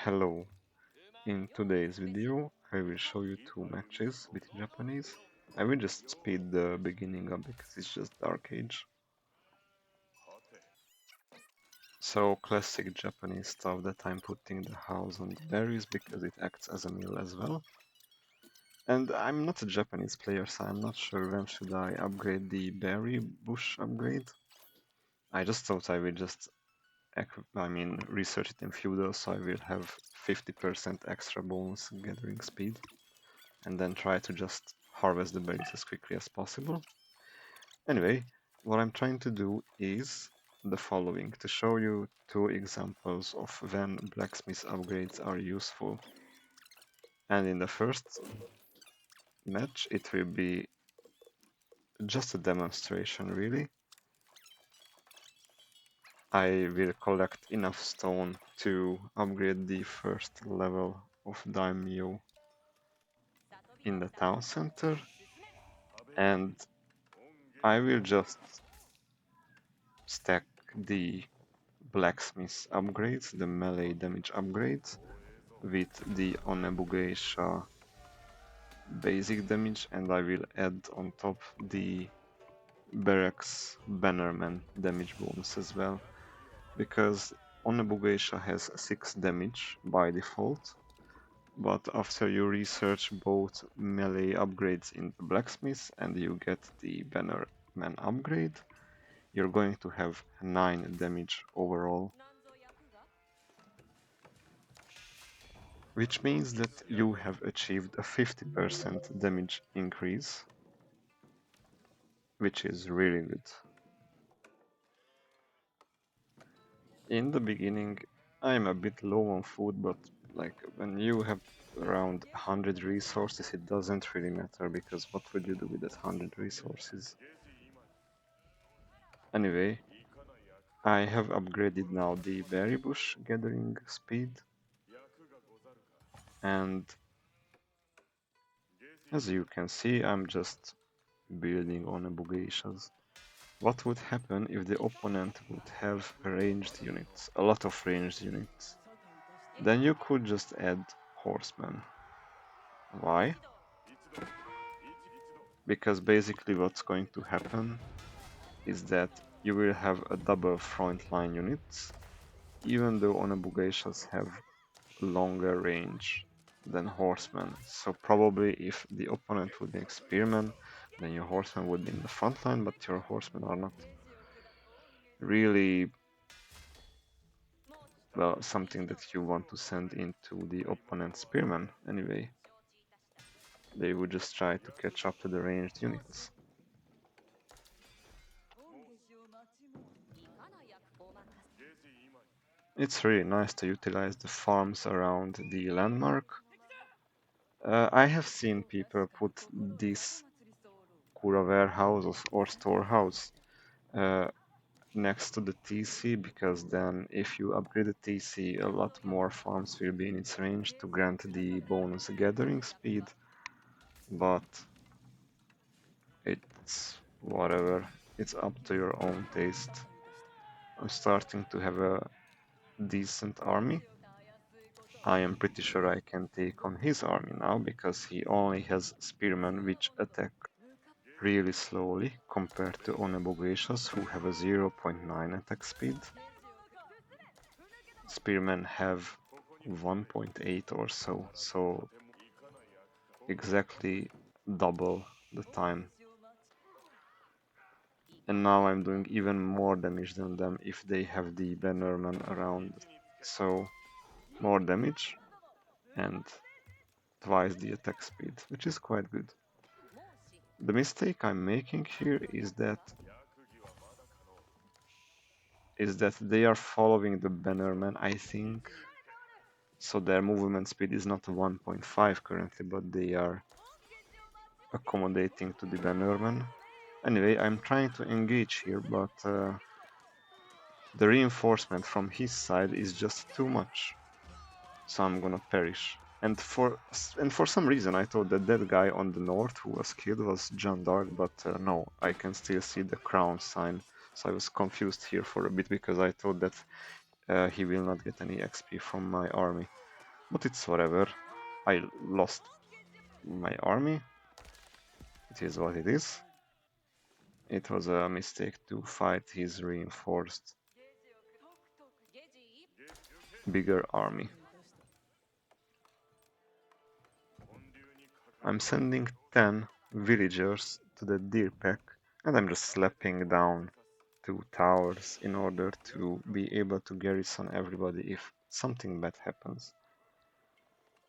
Hello, in today's video I will show you two matches with Japanese. I will just speed the beginning up because it's just Dark Age. So classic Japanese stuff that I'm putting the house on the berries because it acts as a meal as well. And I'm not a Japanese player, so I'm not sure when should I upgrade the berry bush upgrade. I just thought I will just research it in feudal, so I will have 50% extra bonus gathering speed. And then try to just harvest the berries as quickly as possible. Anyway, what I'm trying to do is the following, to show you two examples of when blacksmith upgrades are useful. And in the first match, it will be just a demonstration, really. I will collect enough stone to upgrade the first level of daimyo in the town center, and I will just stack the blacksmith upgrades, the melee damage upgrades, with the Onebugeisha basic damage, and I will add on top the barracks bannerman damage bonus as well, because Onebugeisha has 6 damage by default, but after you research both melee upgrades in the blacksmith and you get the bannerman upgrade, you're going to have 9 damage overall. Which means that you have achieved a 50% damage increase, which is really good. In the beginning, I'm a bit low on food, but like when you have around 100 resources, it doesn't really matter, because what would you do with that 100 resources? Anyway, I have upgraded now the berry bush gathering speed, and as you can see, I'm just building on a Bugeishas. What would happen if the opponent would have ranged units, a lot of ranged units? Then you could just add horsemen. Why? Because basically what's going to happen is that you will have a double frontline units, even though Onabugeishas have longer range than horsemen. So probably if the opponent would make spearmen, then your horsemen would be in the front line, but your horsemen are not really, well, something that you want to send into the opponent's spearmen anyway. They would just try to catch up to the ranged units. It's really nice to utilize the farms around the landmark. I have seen people put this Kura warehouse or storehouse uh, next to the TC, because then if you upgrade the TC, a lot more farms will be in its range to grant the bonus gathering speed, but it's whatever, it's up to your own taste. I'm starting to have a decent army. I am pretty sure I can take on his army now, because he only has spearmen which attack really slowly compared to Onebogeishas, who have a 0.9 attack speed. Spearmen have 1.8 or so, so exactly double the time. And now I'm doing even more damage than them if they have the bannerman around. So more damage and twice the attack speed, which is quite good. The mistake I'm making here is that they are following the bannerman, I think. So their movement speed is not 1.5 currently, but they are accommodating to the bannerman. Anyway, I'm trying to engage here, but the reinforcement from his side is just too much. So I'm gonna perish. And for some reason I thought that guy on the north who was killed was John Dark, but no, I can still see the crown sign. So I was confused here for a bit, because I thought that he will not get any XP from my army. But it's whatever. I lost my army. It is what it is. It was a mistake to fight his reinforced bigger army. I'm sending 10 villagers to the deer pack, and I'm just slapping down 2 towers in order to be able to garrison everybody if something bad happens.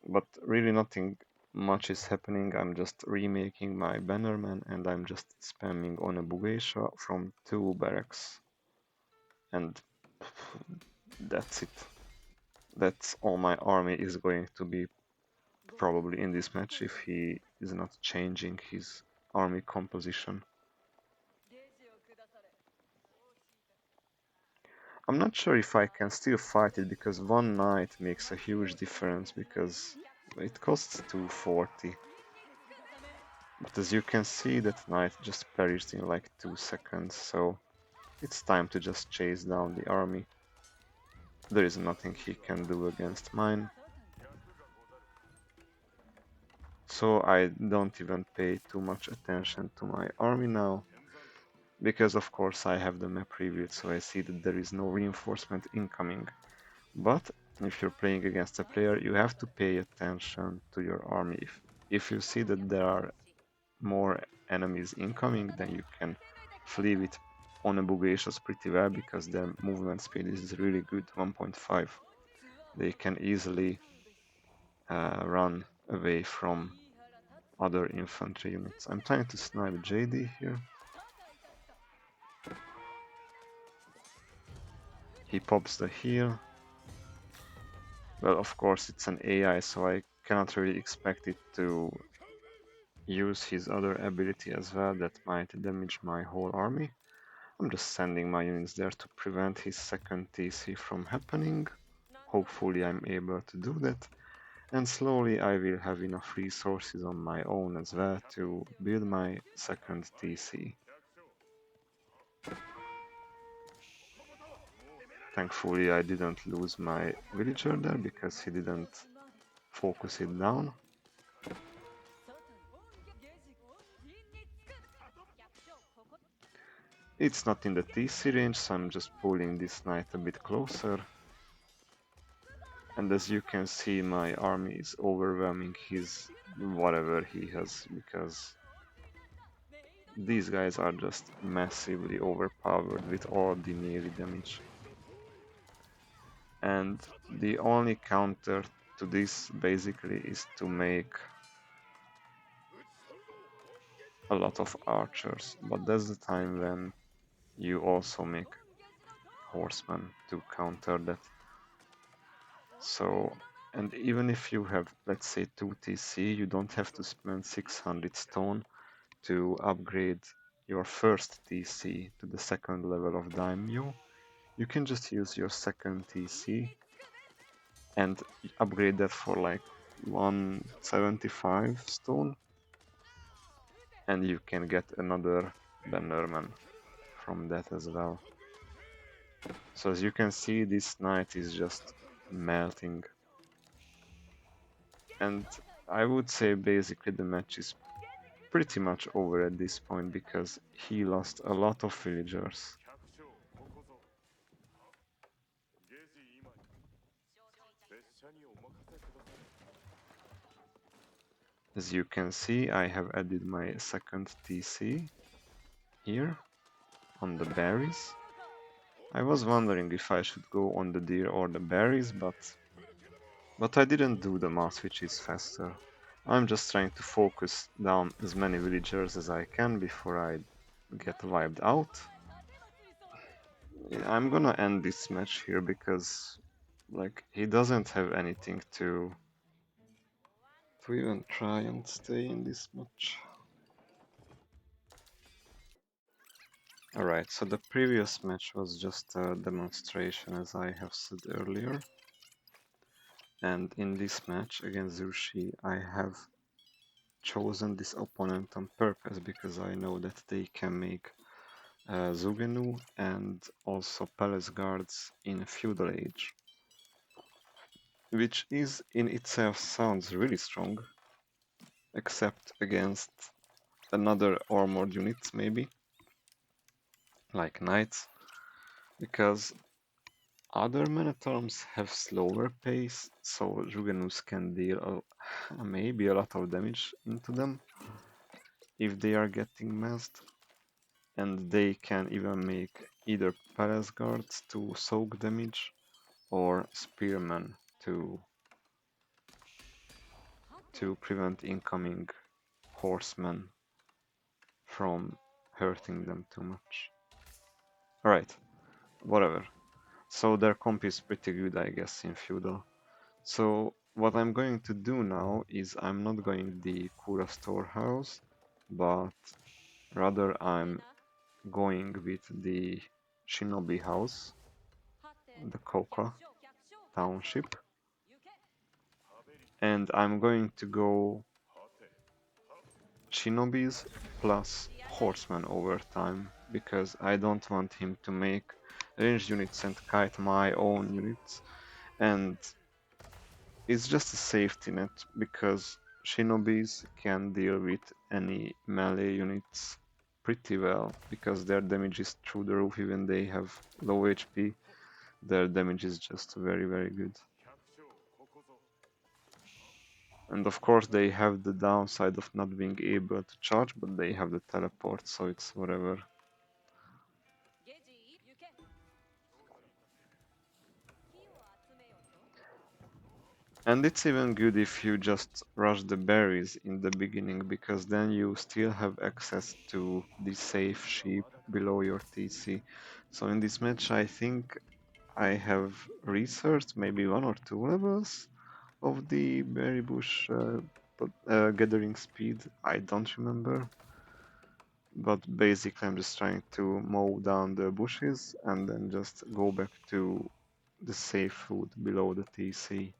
But really nothing much is happening. I'm just remaking my bannerman and I'm just spamming on a Bugesha from 2 barracks. And that's it. That's all my army is going to be probably in this match if he is not changing his army composition. I'm not sure if I can still fight it because one knight makes a huge difference because it costs 240. But as you can see, that knight just perished in like 2 seconds, so it's time to just chase down the army. There is nothing he can do against mine. So I don't even pay too much attention to my army now. Because of course I have the map reviewed, so I see that there is no reinforcement incoming. But if you're playing against a player, you have to pay attention to your army. If you see that there are more enemies incoming, then you can flee with Onebugashas pretty well because their movement speed is really good, 1.5. They can easily run away from other infantry units. I'm trying to snipe JD here. He pops the heal. Well, of course it's an AI, so I cannot really expect it to use his other ability as well that might damage my whole army. I'm just sending my units there to prevent his second TC from happening. Hopefully I'm able to do that. And slowly I will have enough resources on my own as well to build my second TC. Thankfully I didn't lose my villager there because he didn't focus it down. It's not in the TC range, so I'm just pulling this knight a bit closer. And as you can see, my army is overwhelming his whatever he has, because these guys are just massively overpowered with all the melee damage. And the only counter to this basically is to make a lot of archers, but that's the time when you also make horsemen to counter that. So, and even if you have, let's say, 2 TC, you don't have to spend 600 stone to upgrade your first TC to the second level of Daimyo. You can just use your second TC and upgrade that for like 175 stone, and you can get another bannerman from that as well. So as you can see, this knight is just melting. And I would say basically the match is pretty much over at this point because he lost a lot of villagers. As you can see, I have added my second TC here on the berries. I was wondering if I should go on the deer or the berries, but I didn't do the math, which is faster. I'm just trying to focus down as many villagers as I can before I get wiped out. I'm gonna end this match here because like he doesn't have anything to even try and stay in this match. Alright, so the previous match was just a demonstration as I have said earlier. And in this match against Zushi, I have chosen this opponent on purpose because I know that they can make Zugenu and also palace guards in Feudal Age. which is in itself sounds really strong, except against another armored units maybe, like knights, because other men-at-arms have slower pace, so Jugenus can deal maybe a lot of damage into them if they are getting massed, and they can even make either palace guards to soak damage or spearmen to prevent incoming horsemen from hurting them too much. Alright, whatever. So their comp is pretty good, I guess, in feudal. So what I'm going to do now is I'm not going the Kura storehouse, but rather I'm going with the Shinobi house, the Koka township, and I'm going to go Shinobis plus horsemen over time, because I don't want him to make ranged units and kite my own units, and it's just a safety net because Shinobis can deal with any melee units pretty well because their damage is through the roof. Even they have low HP, their damage is just very, very good. And of course they have the downside of not being able to charge, but they have the teleport, so it's whatever. And it's even good if you just rush the berries in the beginning, because then you still have access to the safe sheep below your TC. So in this match I think I have researched maybe 1 or 2 levels of the berry bush gathering speed. I don't remember. But basically I'm just trying to mow down the bushes and then just go back to the safe food below the TC.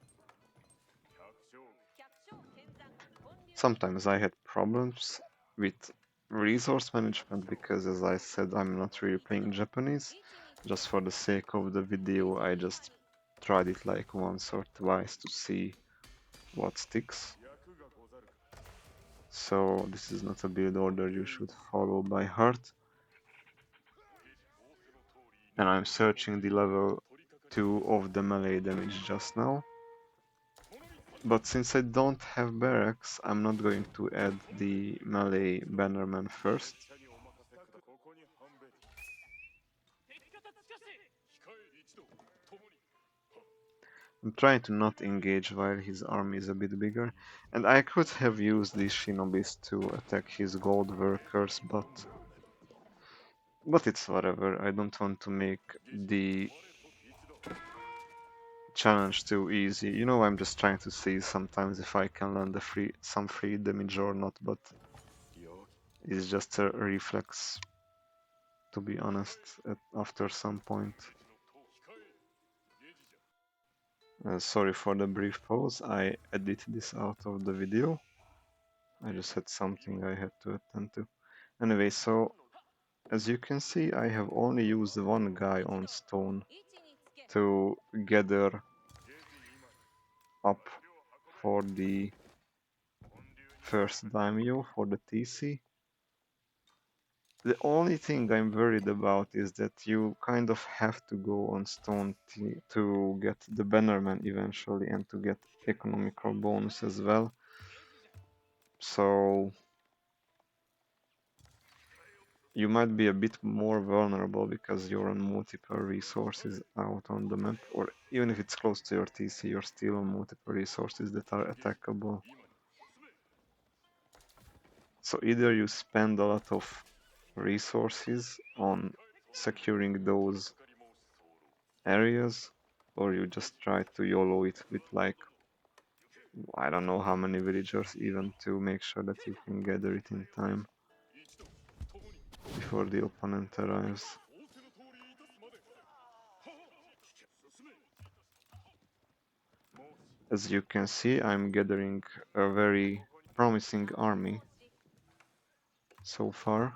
Sometimes I had problems with resource management because, as I said, I'm not really playing Japanese. Just for the sake of the video, I just tried it like once or twice to see what sticks. So this is not a build order you should follow by heart. And I'm searching the level 2 of the melee damage just now. But since I don't have barracks, I'm not going to add the melee bannerman first. I'm trying to not engage while his army is a bit bigger, and I could have used these shinobis to attack his gold workers, but it's whatever. I don't want to make the challenge too easy. You know, I'm just trying to see sometimes if I can land some free damage or not, but it's just a reflex, to be honest, after some point. Sorry for the brief pause, I edited this out of the video. I just had something I had to attend to. Anyway, so as you can see, I have only used one guy on stone to gather up for the first daimyo for the TC. The only thing I'm worried about is that you kind of have to go on stone to get the bannerman eventually and to get economical bonus as well. So you might be a bit more vulnerable because you're on multiple resources out on the map, or even if it's close to your TC, you're still on multiple resources that are attackable. So either you spend a lot of resources on securing those areas, or you just try to YOLO it with like, I don't know how many villagers even to make sure that you can gather it in time before the opponent arrives. As you can see, I'm gathering a very promising army so far.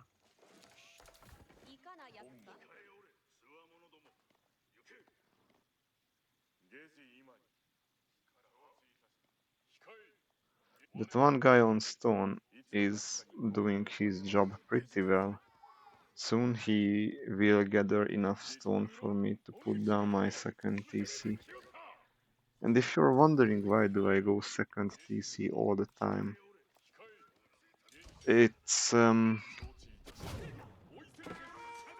That one guy on stone is doing his job pretty well. Soon he will gather enough stone for me to put down my second TC. And if you're wondering why do I go second TC all the time, it's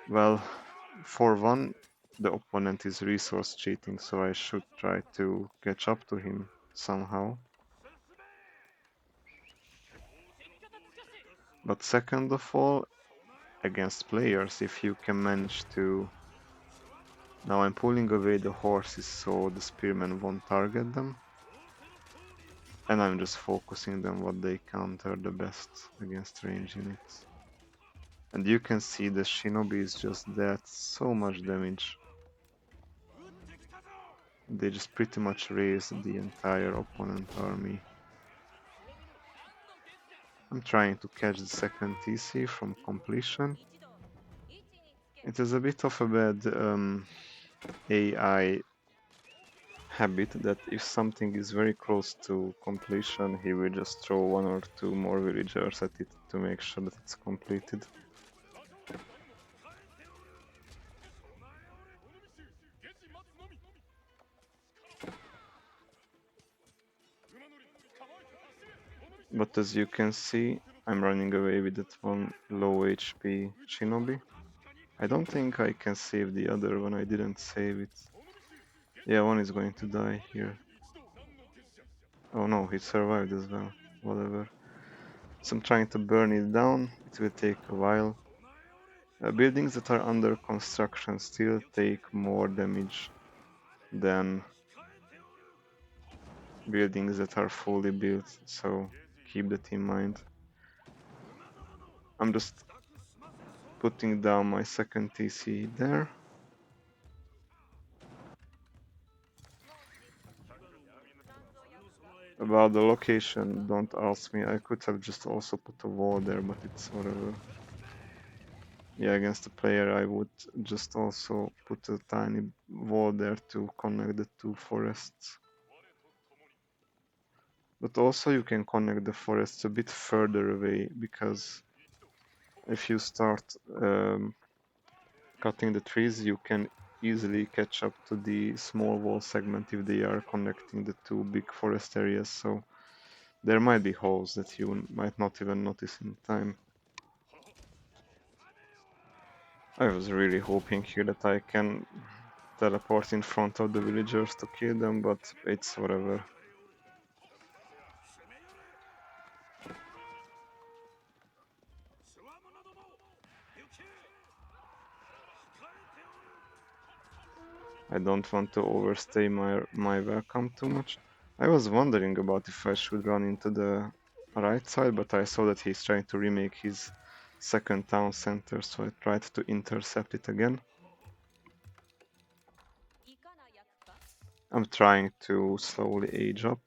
well, for one, the opponent is resource cheating, so I should try to catch up to him somehow. But second of all, against players, if you can manage to... Now I'm pulling away the horses so the spearmen won't target them. And I'm just focusing on what they counter the best against range units. And you can see the shinobi is just dead, so much damage. They just pretty much raised the entire opponent army. I'm trying to catch the second TC from completion. It is a bit of a bad AI habit that if something is very close to completion, he will just throw one or two more villagers at it to make sure that it's completed. But as you can see, I'm running away with that one low HP shinobi. I don't think I can save the other one, I didn't save it. Yeah, one is going to die here. Oh no, he survived as well, whatever. So I'm trying to burn it down, it will take a while. Buildings that are under construction still take more damage than buildings that are fully built, so keep that in mind. I'm just putting down my second TC there. About the location, don't ask me, I could have just also put a wall there, but it's whatever. Yeah, against a player I would just also put a tiny wall there to connect the two forests. But also you can connect the forests a bit further away, because if you start cutting the trees, you can easily catch up to the small wall segment if they are connecting the two big forest areas, so there might be holes that you might not even notice in time. I was really hoping here that I can teleport in front of the villagers to kill them, but it's whatever. I don't want to overstay my welcome too much. I was wondering about if I should run into the right side, but I saw that he's trying to remake his second town center, so I tried to intercept it again. I'm trying to slowly age up,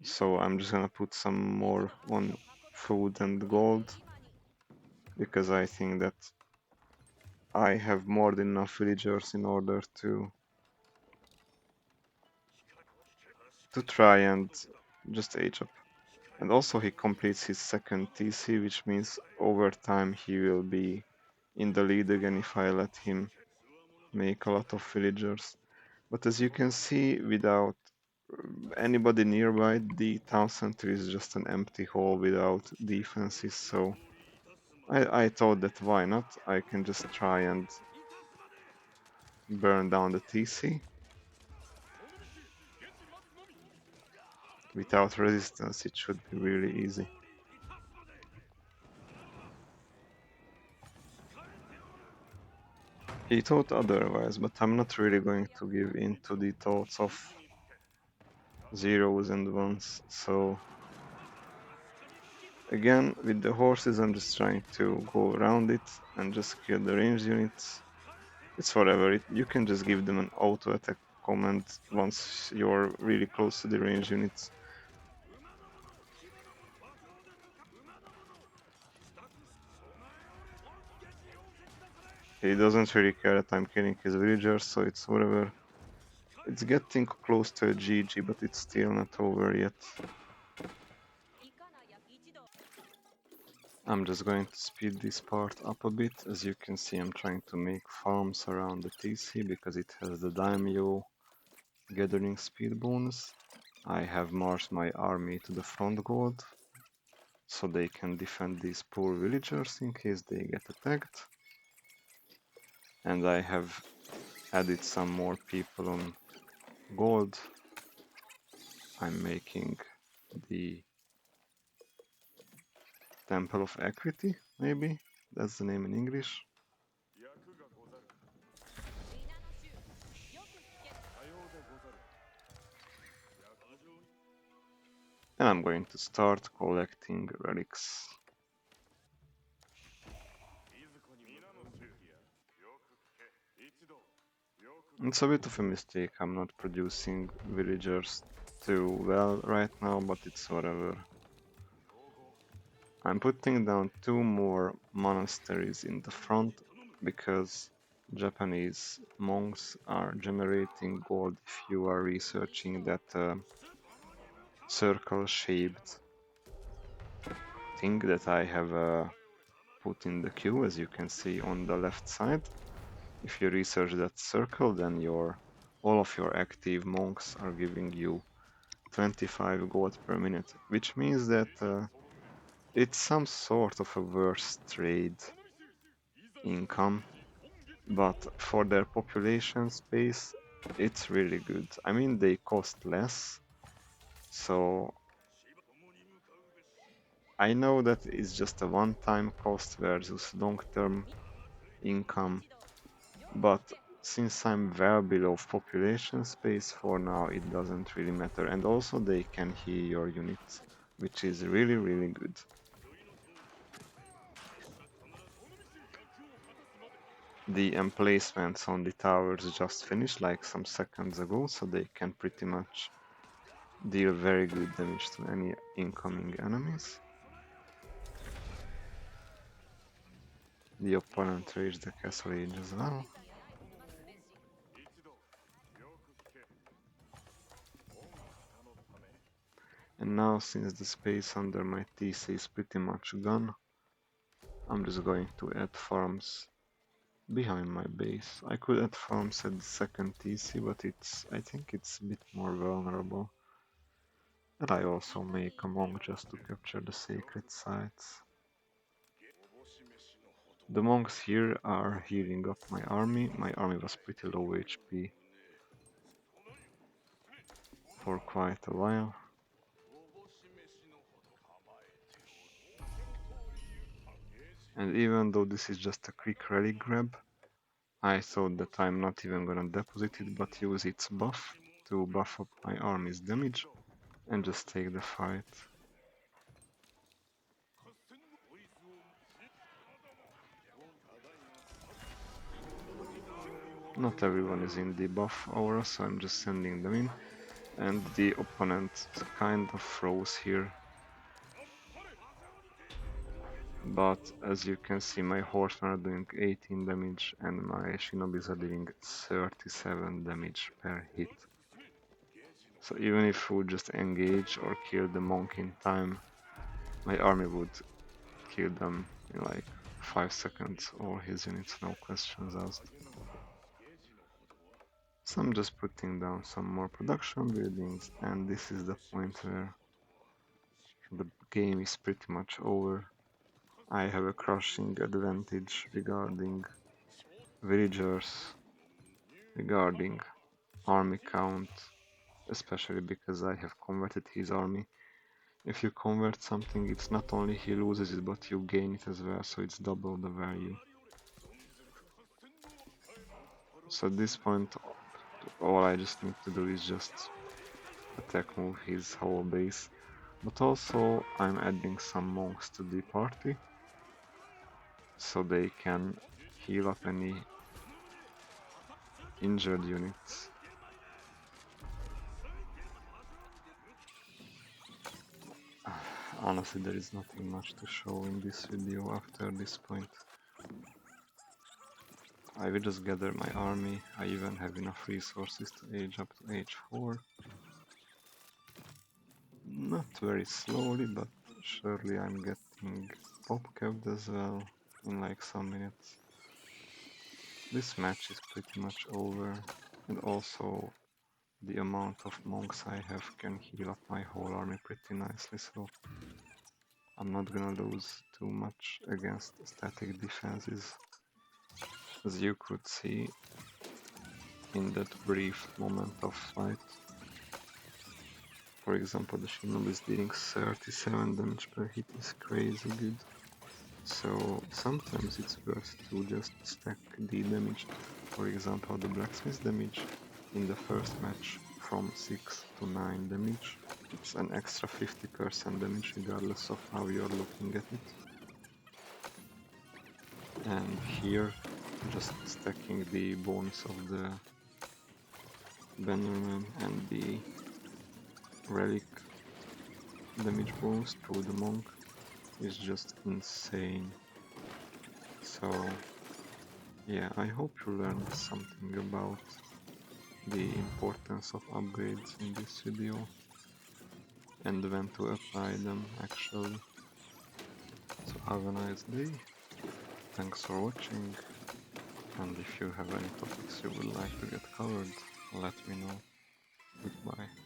so I'm just gonna put some more on food and gold, because I think that I have more than enough villagers in order to try and just age up. And also he completes his second TC, which means over time he will be in the lead again if I let him make a lot of villagers. But as you can see, without anybody nearby, the town center is just an empty hole without defenses, so I thought that why not? I can just try and burn down the TC. Without resistance, it should be really easy. He thought otherwise, but I'm not really going to give in to the thoughts of zeros and ones, so again, with the horses I'm just trying to go around it and just kill the ranged units. It's whatever, you can just give them an auto attack command once you're really close to the ranged units. He doesn't really care that I'm killing his villagers, so it's whatever. It's getting close to a GG, but it's still not over yet. I'm just going to speed this part up a bit. As you can see, I'm trying to make farms around the TC because it has the daimyo gathering speed bonus. I have marched my army to the front guard so they can defend these poor villagers in case they get attacked. And I have added some more people on gold. I'm making the Temple of Equity, maybe? That's the name in English. And I'm going to start collecting relics. It's a bit of a mistake, I'm not producing villagers too well right now, but it's whatever. I'm putting down 2 more monasteries in the front because Japanese monks are generating gold if you are researching that circle-shaped thing that I have put in the queue, as you can see on the left side. If you research that circle, then all of your active monks are giving you 25 gold per minute, which means that it's some sort of a worse trade income, but for their population space, it's really good. I mean, they cost less, so I know that it's just a one-time cost versus long-term income, but since I'm well below population space for now, it doesn't really matter. And also they can heal your units, which is really, really good. The emplacements on the towers just finished like some seconds ago, so they can pretty much deal very good damage to any incoming enemies. The opponent reached the castle age as well. And now, since the space under my TC is pretty much gone, I'm just going to add farms behind my base. I could add farms at the second TC, but I think it's a bit more vulnerable. And I also make a monk just to capture the sacred sites. The monks here are healing up my army. My army was pretty low HP for quite a while. And even though this is just a quick relic grab, I thought that I'm not even gonna deposit it, but use its buff to buff up my army's damage and just take the fight. Not everyone is in the buff aura, so I'm just sending them in. And the opponent kind of froze here. But as you can see, my horsemen are doing 18 damage and my shinobis are doing 37 damage per hit. So even if we just engage or kill the monk in time, my army would kill them in like 5 seconds or his units, no questions asked. So I'm just putting down some more production buildings, and this is the point where the game is pretty much over. I have a crushing advantage regarding villagers, regarding army count, especially because I have converted his army. If you convert something, it's not only he loses it, but you gain it as well, so it's double the value. So at this point, all I just need to do is just attack move his whole base. But also, I'm adding some monks to the party, so they can heal up any injured units. Honestly, there is nothing much to show in this video after this point. I will just gather my army. I even have enough resources to age up to age 4. Not very slowly, but surely I'm getting getting pop capped as well in like some minutes. This match is pretty much over, and also the amount of monks I have can heal up my whole army pretty nicely, so I'm not gonna lose too much against static defenses. As you could see in that brief moment of fight. For example, the Shinobi is dealing 37 damage per hit is crazy good. So sometimes it's worth to just stack the damage. For example, the blacksmith damage in the first match from 6 to 9 damage. It's an extra 50% damage regardless of how you're looking at it. And here, just stacking the bonus of the Bannerman and the relic damage bonus to the monk is just insane. So yeah, I hope you learned something about the importance of upgrades in this video and when to apply them actually. So have a nice day, thanks for watching, and if you have any topics you would like to get covered, let me know. Goodbye.